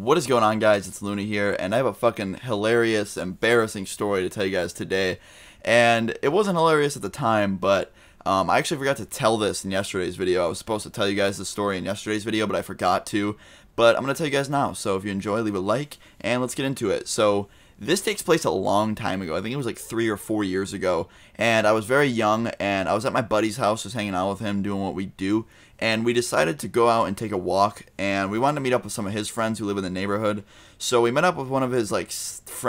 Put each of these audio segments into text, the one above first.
What is going on, guys? It's Luna here, and I have a fucking hilarious, embarrassing story to tell you guys today. And it wasn't hilarious at the time, but I actually forgot to tell this in yesterday's video. I was supposed to tell you guys the story in yesterday's video, but I forgot to. But I'm going to tell you guys now, so if you enjoy, leave a like, and let's get into it. So, this takes place a long time ago. I think it was like 3 or 4 years ago, and I was very young, and I was at my buddy's house just hanging out with him, doing what we do, and we decided to go out and take a walk, and we wanted to meet up with some of his friends who live in the neighborhood. So we met up with one of his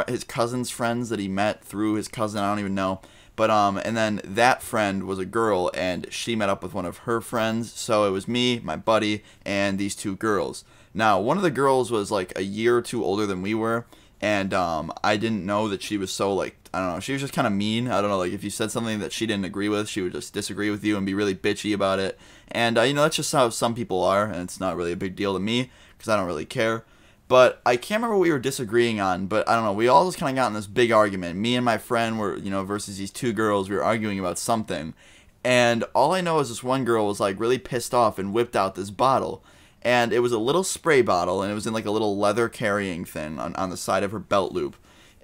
his cousin's friends that he met through his cousin, I don't even know. But and then that friend was a girl, and she met up with one of her friends. So it was me, my buddy, and these two girls. Now, one of the girls was like a year or two older than we were, and I didn't know that she was so, like, I don't know, she was just kind of mean. I don't know, like, if you said something that she didn't agree with, she would just disagree with you and be really bitchy about it. And, you know, that's just how some people are, and it's not really a big deal to me, because I don't really care. But I can't remember what we were disagreeing on, but I don't know, we all just kind of got in this big argument. Me and my friend were, you know, versus these two girls, we were arguing about something. And all I know is this one girl was, like, really pissed off and whipped out this bottle. And it was a little spray bottle, and it was in like a little leather carrying thing on the side of her belt loop.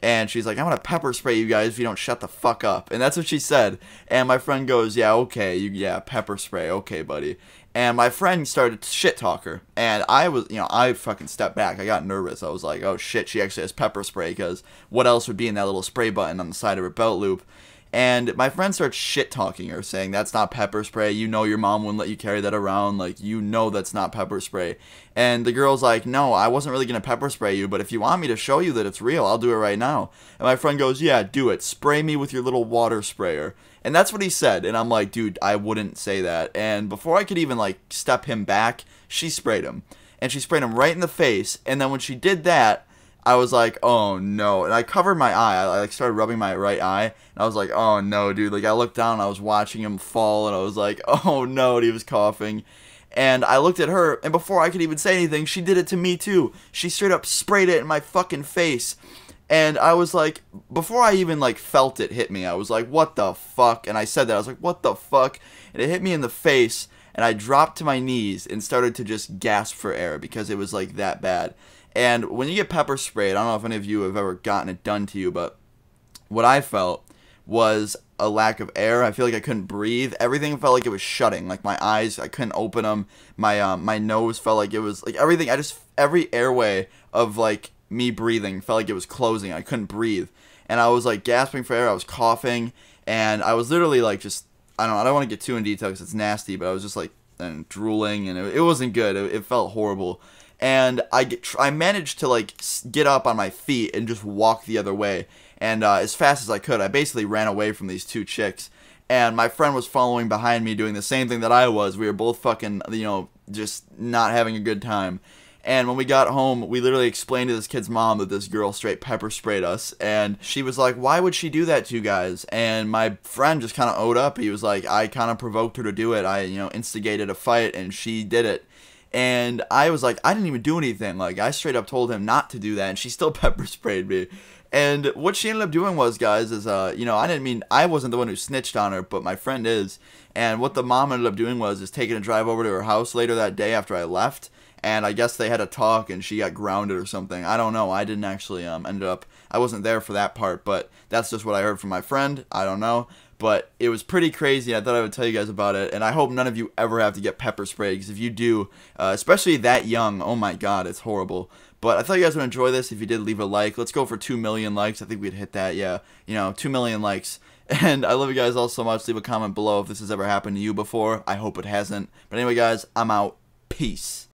And she's like, I'm going to pepper spray you guys if you don't shut the fuck up. And that's what she said. And my friend goes, yeah, okay, yeah, pepper spray, okay, buddy. And my friend started to shit talk her. And I was, you know, I fucking stepped back. I got nervous. I was like, oh shit, she actually has pepper spray, because what else would be in that little spray button on the side of her belt loop? And my friend starts shit-talking her, saying, that's not pepper spray, you know your mom wouldn't let you carry that around, like, you know that's not pepper spray. And the girl's like, no, I wasn't really going to pepper spray you, but if you want me to show you that it's real, I'll do it right now. And my friend goes, yeah, do it, spray me with your little water sprayer. And that's what he said, and I'm like, dude, I wouldn't say that. And before I could even, like, step him back, she sprayed him. And she sprayed him right in the face, and then when she did that, I was like, oh no, and I covered my eye, I like started rubbing my right eye, and I was like, oh no, dude, like I looked down, and I was watching him fall, and I was like, oh no, and he was coughing, and I looked at her, and before I could even say anything, she did it to me too. She straight up sprayed it in my fucking face, and I was like, before I even like felt it hit me, I was like, what the fuck, and I said that, I was like, what the fuck, and it hit me in the face, and I dropped to my knees and started to just gasp for air, because it was like that bad. And when you get pepper sprayed, I don't know if any of you have ever gotten it done to you, but what I felt was a lack of air. I feel like I couldn't breathe. Everything felt like it was shutting. Like my eyes, I couldn't open them. My nose felt like it was, like everything, every airway of like me breathing felt like it was closing. I couldn't breathe. And I was like gasping for air. I was coughing. And I was literally like just, I don't want to get too in detail because it's nasty, but I was just like drooling, and it wasn't good. It felt horrible. And I managed to like get up on my feet and just walk the other way, and as fast as I could, I basically ran away from these two chicks, and my friend was following behind me doing the same thing that I was. We were both fucking, you know, just not having a good time. And when we got home, we literally explained to this kid's mom that this girl straight pepper sprayed us, and she was like, why would she do that to you guys? And my friend just kind of owed up. He was like, I kind of provoked her to do it. I, you know, instigated a fight, and she did it. And I was like, I didn't even do anything. Like, I straight up told him not to do that, and she still pepper sprayed me. And what she ended up doing was, guys, is, you know, I wasn't the one who snitched on her, but my friend is. And what the mom ended up doing was taking a drive over to her house later that day after I left. And I guess they had a talk, and she got grounded or something. I don't know. I didn't actually, I wasn't there for that part, but that's just what I heard from my friend. I don't know. But it was pretty crazy. I thought I would tell you guys about it. And I hope none of you ever have to get pepper sprayed, because if you do, especially that young, oh my god, it's horrible. But I thought you guys would enjoy this. If you did, leave a like. Let's go for 2 million likes. I think we'd hit that, yeah. You know, 2 million likes. And I love you guys all so much. Leave a comment below if this has ever happened to you before. I hope it hasn't. But anyway, guys, I'm out. Peace.